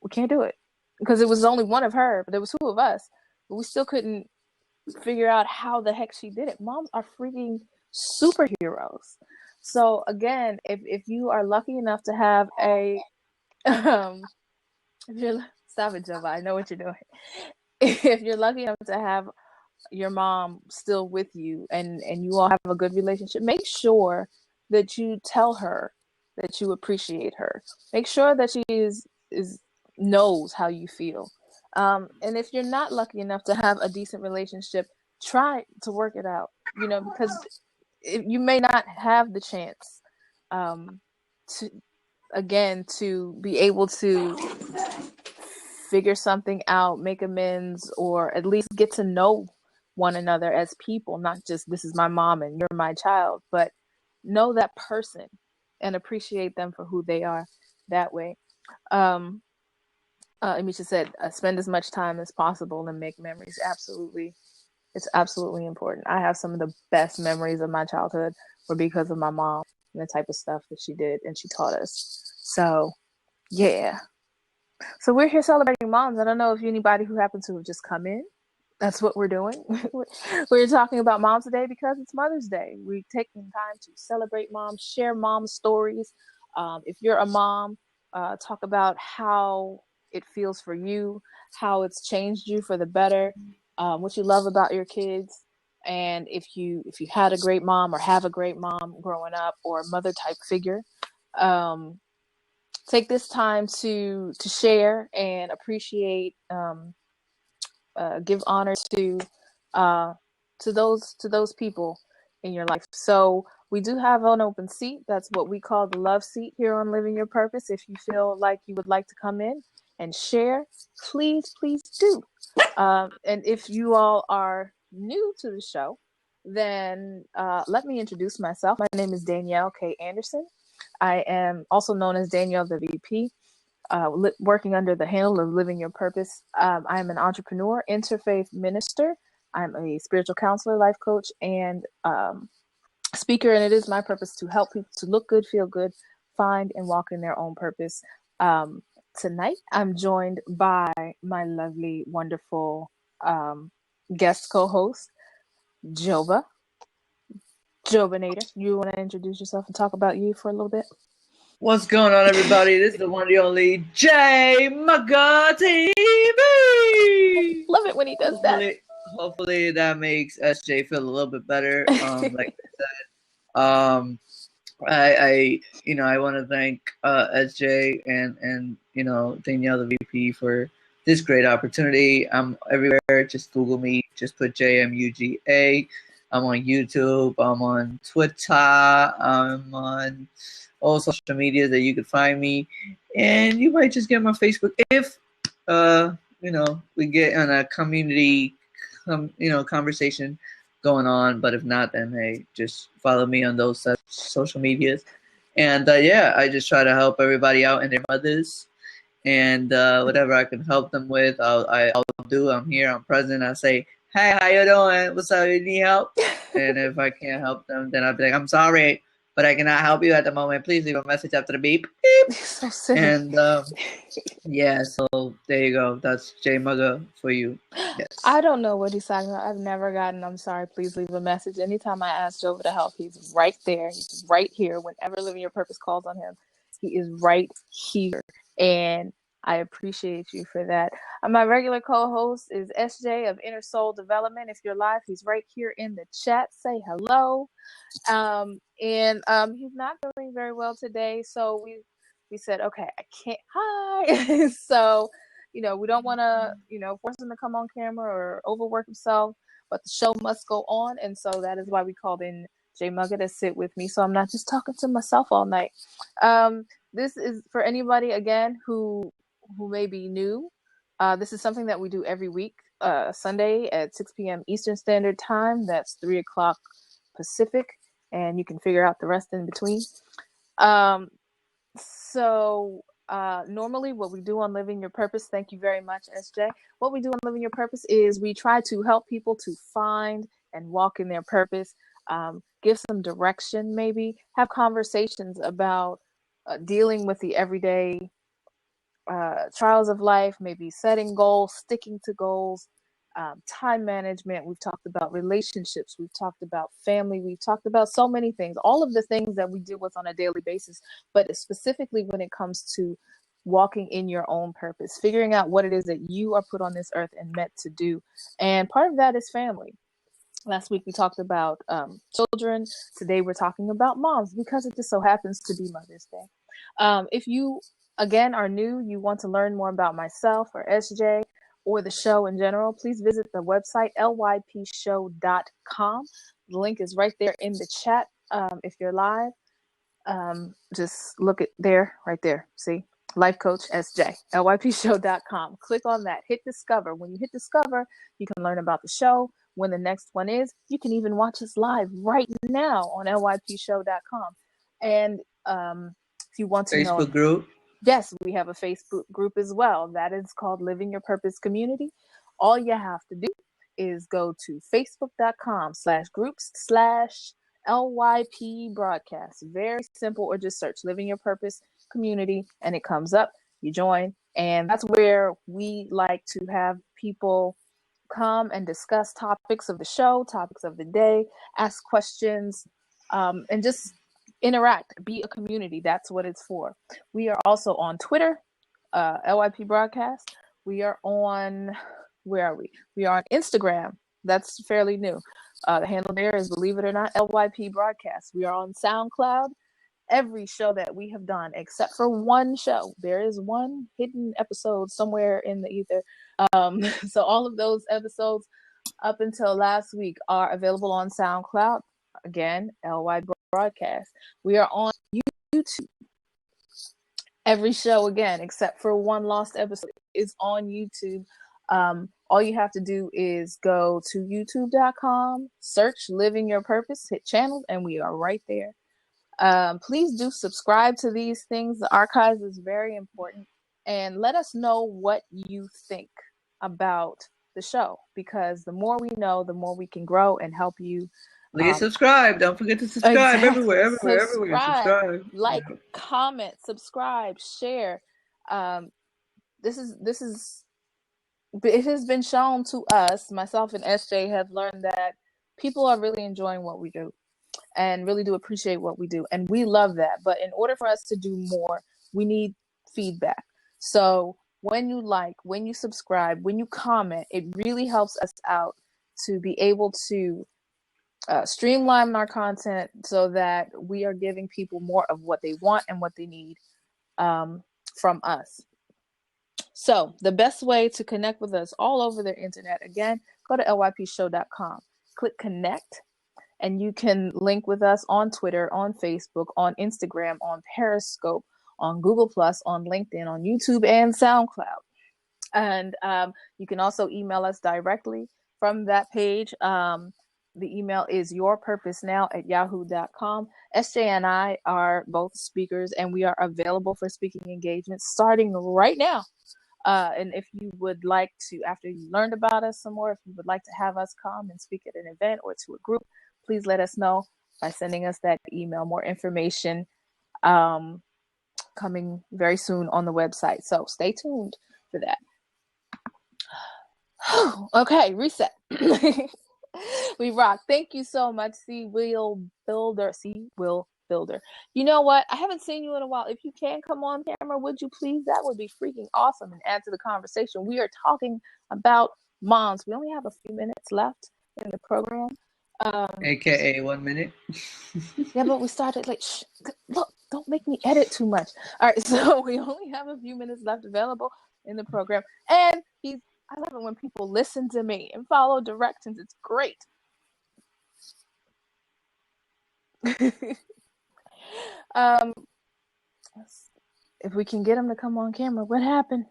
we can't do it, because it was only one of her, but there was two of us, but we still couldn't figure out how the heck she did it. Moms are freaking superheroes. So again, if you are lucky enough to have a if you're stop it, Jova, I know what you're doing. If you're lucky enough to have your mom still with you and you all have a good relationship, make sure that you tell her that you appreciate her. Make sure that she is knows how you feel. And if you're not lucky enough to have a decent relationship, try to work it out, because you may not have the chance to be able to figure something out, make amends, or at least get to know one another as people, not just this is my mom and you're my child, but know that person and appreciate them for who they are that way. Amisha said, spend as much time as possible and make memories. Absolutely. It's absolutely important. I have some of the best memories of my childhood were because of my mom and the type of stuff that she did and she taught us. So, yeah. So we're here celebrating moms. I don't know if anybody who happens to have just come in, that's what we're doing. We're talking about moms today because it's Mother's Day. We're taking time to celebrate moms, share mom stories. If you're a mom, talk about how it feels for you, how it's changed you for the better, what you love about your kids, and if you had a great mom or have a great mom growing up or a mother type figure. Take this time to share and appreciate, give honor to those people in your life. So we do have an open seat. That's what we call the love seat here on Living Your Purpose. If you feel like you would like to come in and share, please do. And if you all are new to the show, then let me introduce myself. My name is Danielle K. Anderson. I am also known as Danielle the VP, working under the handle of Living Your Purpose. I am an entrepreneur, interfaith minister. I'm a spiritual counselor, life coach, and speaker, and it is my purpose to help people to look good, feel good, find and walk in their own purpose. Tonight, I'm joined by my lovely, wonderful guest co-host, Jova. Jovanator, you want to introduce yourself and talk about you for a little bit? What's going on, everybody? This is the one, the only J Mugga TV. Love it when he does that. Hopefully that makes SJ feel a little bit better. Like I said, I want to thank SJ and Danielle the VP for this great opportunity. I'm everywhere. Just Google me. Just put JMUGA. I'm on YouTube. I'm on Twitter. I'm on all social media that you could find me, and you might just get my Facebook if we get on a community conversation going on. But if not, then hey, just follow me on those social medias. And I just try to help everybody out and their mothers, and whatever I can help them with, I'll do. I'm here. I'm present. I say, hey, how you doing? What's up? You need help? And if I can't help them, then I'll be like, I'm sorry, but I cannot help you at the moment. Please leave a message after the beep. Beep. So silly. And so there you go. That's J Mugga for you. Yes. I don't know what he's talking about. I've never gotten, I'm sorry, please leave a message. Anytime I ask Jova to help, he's right there. He's right here. Whenever Living Your Purpose calls on him, he is right here. And I appreciate you for that. My regular co-host is SJ of Inner Soul Development. If you're live, he's right here in the chat. Say hello. And he's not doing very well today, so we said, okay, I can't. Hi. So, we don't want to, force him to come on camera or overwork himself, but the show must go on, and so that is why we called in J Mugga to sit with me, so I'm not just talking to myself all night. This is for anybody again who may be new. This is something that we do every week, Sunday at 6 p.m. Eastern Standard Time. That's 3 o'clock Pacific. and you can figure out the rest in between. Normally what we do on Living Your Purpose, thank you very much, SJ. What we do on Living Your Purpose is we try to help people to find and walk in their purpose, give some direction, maybe have conversations about dealing with the everyday trials of life, maybe setting goals, sticking to goals, time management. We've talked about relationships. We've talked about family. We've talked about so many things, all of the things that we deal with on a daily basis, but specifically when it comes to walking in your own purpose, figuring out what it is that you are put on this earth and meant to do. And part of that is family. Last week we talked about children. Today we're talking about moms because it just so happens to be Mother's Day. If you, again, are new, you want to learn more about myself or SJ or the show in general, please visit the website lypshow.com. The link is right there in the chat. If you're live, just look at there, right there. See? Life Coach SJ, lypshow.com. Click on that. Hit discover. When you hit discover, you can learn about the show, when the next one is. You can even watch us live right now on lypshow.com. And if you want to know, Facebook group. Yes, we have a Facebook group as well. That is called Living Your Purpose Community. All you have to do is go to facebook.com/groups/LYP broadcast. Very simple, or just search Living Your Purpose Community and it comes up. You join, and that's where we like to have people come and discuss topics of the show, topics of the day, ask questions, and just interact, be a community. That's what it's for. We are also on Twitter, LYP Broadcast. We are on, where are we? We are on Instagram. That's fairly new. The handle there is, believe it or not, LYP Broadcast. We are on SoundCloud. Every show that we have done, except for one show, there is one hidden episode somewhere in the ether. So all of those episodes up until last week are available on SoundCloud. Again, LY Broadcast. We are on YouTube. Every show, again, except for one lost episode, is on YouTube. All you have to do is go to youtube.com, search Living Your Purpose, hit channels, and we are right there. Please do subscribe to these things. The archives is very important. And let us know what you think about the show, because the more we know, the more we can grow and help you. Please subscribe. Don't forget to subscribe. Exactly. Everywhere. Subscribe. Subscribe. Like, comment, subscribe, share. This is it has been shown to us, myself and SJ have learned that people are really enjoying what we do and really do appreciate what we do. And we love that. But in order for us to do more, we need feedback. So when you like, when you subscribe, when you comment, it really helps us out to be able to streamline our content so that we are giving people more of what they want and what they need from us. So the best way to connect with us all over the internet, again, go to lypshow.com, click connect, and you can link with us on Twitter, on Facebook, on Instagram, on Periscope, on Google+, on LinkedIn, on YouTube, and SoundCloud. And you can also email us directly from that page. The email is yourpurposenow@yahoo.com. SJ and I are both speakers, and we are available for speaking engagements starting right now. And if you would like to, after you learned about us some more, if you would like to have us come and speak at an event or to a group, please let us know by sending us that email. More information coming very soon on the website. So stay tuned for that. Okay, reset. We rock. Thank you so much, Will Builder. You know what? I haven't seen you in a while. If you can come on camera, would you please? That would be freaking awesome and add to the conversation. We are talking about moms. We only have a few minutes left in the program. AKA 1 minute. Yeah, but we started like, look, don't make me edit too much. All right, so we only have a few minutes left available in the program. And I love it when people listen to me and follow directions. It's great. If we can get him to come on camera, what happened?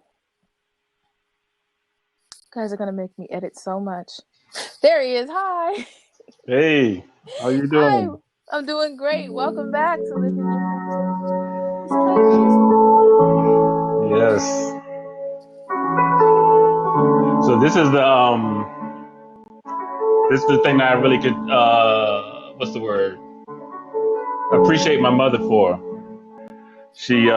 You guys are going to make me edit so much. There he is. Hi. Hey, how you doing? I'm doing great. Welcome back to Living Dreams. Yes. So this is the thing that I really could what's the word? Appreciate my mother for. She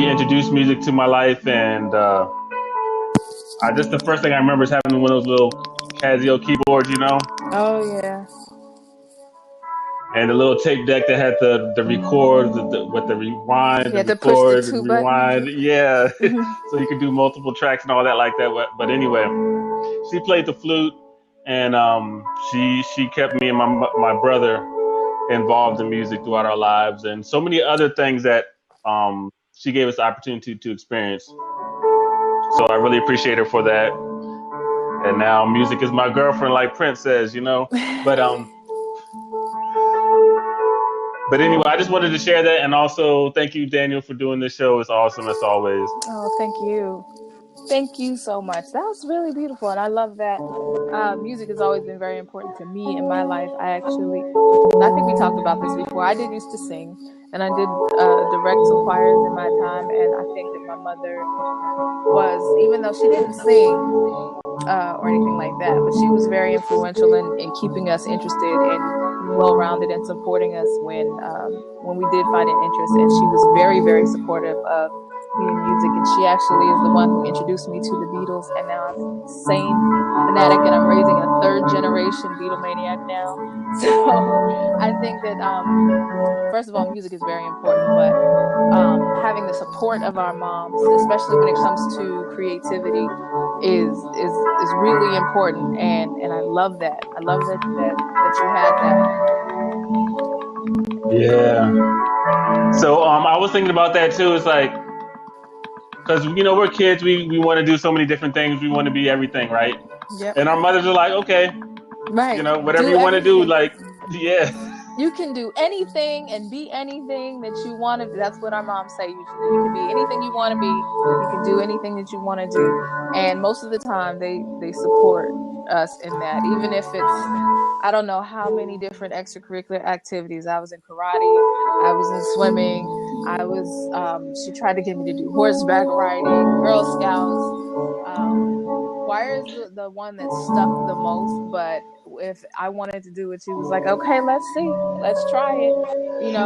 introduced music to my life, and I just the first thing I remember is having one of those little Casio keyboards, Oh yeah. and the little tape deck that had the record, with the rewind, You the had to push the record, the 2 buttons. rewind. Yeah, so you could do multiple tracks and all that like that. But anyway, she played the flute, and she kept me and my brother involved in music throughout our lives, and so many other things that she gave us the opportunity to experience. So I really appreciate her for that. And now music is my girlfriend, like Prince says, But but anyway, I just wanted to share that, and also thank you, Daniel, for doing this show. It's awesome as always. Oh, thank you. Thank you so much. That was really beautiful, and I love that. Music has always been very important to me in my life. I think we talked about this before. I did used to sing, and I did direct some choirs in my time, and I think that my mother was, even though she didn't sing or anything like that, but she was very influential in keeping us interested and well-rounded and supporting us when we did find an interest. And she was very, very supportive of me in music, and she actually is the one who introduced me to the Beatles, and now I'm an insane fanatic, and I'm raising a third-generation Beatlemaniac now. So I think that first of all, music is very important, but having the support of our moms, especially when it comes to creativity, is really important, and I love that. I love that you had that. Yeah. So I was thinking about that too. It's like, because we're kids, we want to do so many different things. We want to be everything, right? Yep. And our mothers are like, okay, right, whatever you want to do, like, yeah. You can do anything and be anything that you want to. That's what our moms say usually. You can be anything you want to be. You can do anything that you want to do. And most of the time, they support us in that. Even if it's, I don't know how many different extracurricular activities. I was in karate. I was in swimming. She tried to get me to do horseback riding, Girl Scouts. Choir is the one that stuck the most, but if I wanted to do it, she was like, okay, let's see. Let's try it.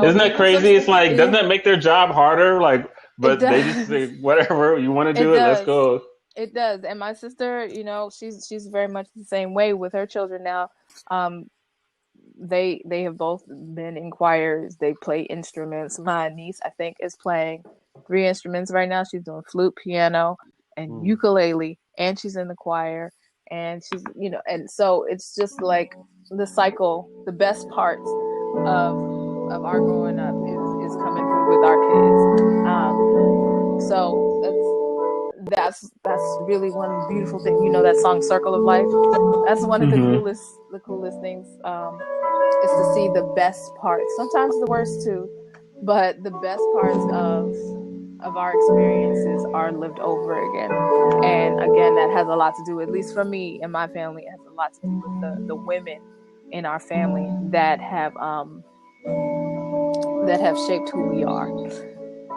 Isn't that crazy? It's like, doesn't that make their job harder? Like, but they just say, whatever you want to do, let's go. It does. And my sister, she's very much the same way with her children now. They have both been in choirs. They play instruments. My niece, I think, is playing 3 instruments right now. She's doing flute, piano, and ukulele, and she's in the choir. And she's, and so it's just like the cycle. The best parts of our growing up is coming through with our kids. So that's really one beautiful thing. That song "Circle of Life." That's one of the coolest things. Is to see the best parts. Sometimes the worst too, but the best parts of our experiences are lived over again. And again, that has a lot to do, at least for me and my family, it has a lot to do with the women in our family that have shaped who we are.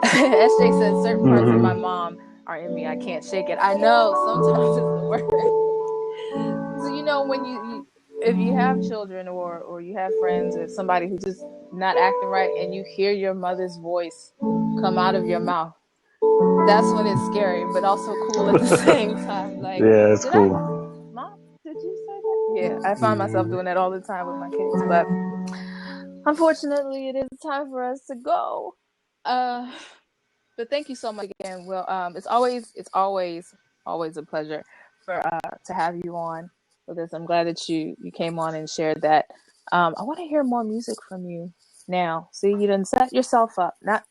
SJ says certain parts of my mom are in me. I can't shake it. I know sometimes it's the worst. So when if you have children or you have friends or somebody who's just not acting right, and you hear your mother's voice come out of your mouth, that's when it's scary, but also cool at the same time. Like, yeah, it's cool. Mom, did you say that? Yeah, I find myself doing that all the time with my kids, but unfortunately, it is time for us to go. But thank you so much again. Well, it's always a pleasure to have you on with us. I'm glad that you came on and shared that. I want to hear more music from you now. See, you done set yourself up. Not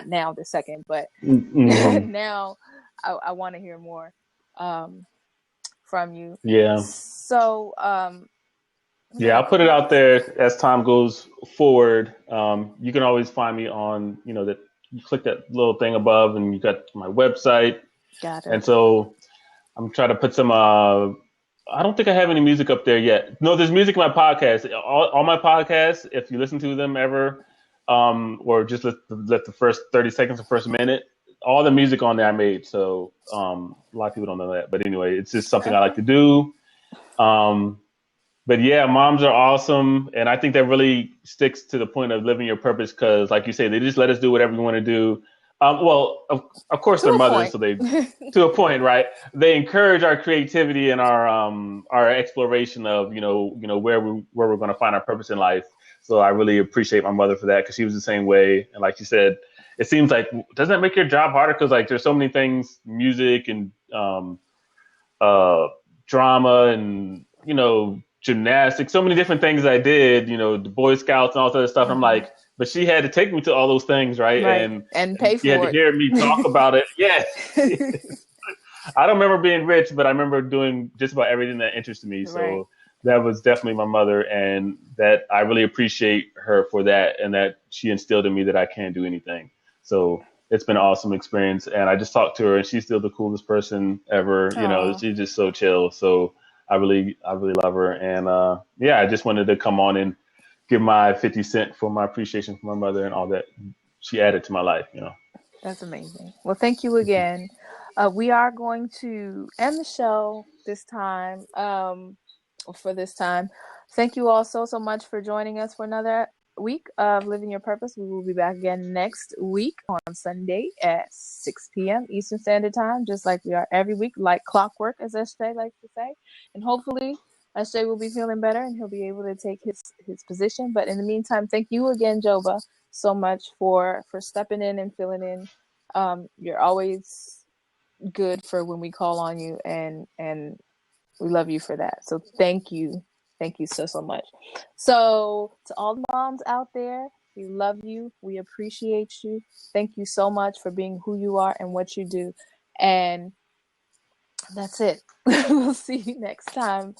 now this second, but now I want to hear more from you. Yeah. So yeah, I'll put it out there as time goes forward. You can always find me on, that you click that little thing above and you got my website. Got it. And so I'm trying to put some I don't think I have any music up there yet. No, there's music in my podcast. All my podcasts, if you listen to them ever, or just let the first 30 seconds or first minute, all the music on there I made. So a lot of people don't know that. But anyway, it's just something I like to do. Um, but yeah, moms are awesome, and I think that really sticks to the point of living your purpose because, like you say, they just let us do whatever we want to do. Well, of course To they're a mothers, point. so they to a point, right? They encourage our creativity and our exploration of where we're going to find our purpose in life. So I really appreciate my mother for that because she was the same way, and like you said, it seems like doesn't that make your job harder because like there's so many things, music and uh, drama and gymnastics, so many different things I did, the Boy Scouts and all that other stuff. I'm like, but she had to take me to all those things, right? Right. And pay You had for to hear me talk about it. Yes. it. I don't remember being rich, but I remember doing just about everything that interested me. Right. So that was definitely my mother, and that I really appreciate her for that, and that she instilled in me that I can do anything. So it's been an awesome experience, and I just talked to her, and she's still the coolest person ever. Aw. She's just so chill. So I really love her, and yeah, I just wanted to come on and give my 50 cent for my appreciation for my mother and all that she added to my life. That's amazing. Well, thank you again. We are going to end the show this time. For this time, thank you all so much for joining us for another week of Living Your Purpose. We will be back again next week on Sunday at 6 p.m. Eastern Standard Time, just like we are every week, like clockwork, as SJ likes to say. And hopefully, SJ will be feeling better and he'll be able to take his position. But in the meantime, thank you again, Joba, so much for stepping in and filling in. You're always good for when we call on you, and we love you for that. So thank you so much. So to all the moms out there, we love you, we appreciate you. Thank you so much for being who you are and what you do. And that's it. We'll see you next time.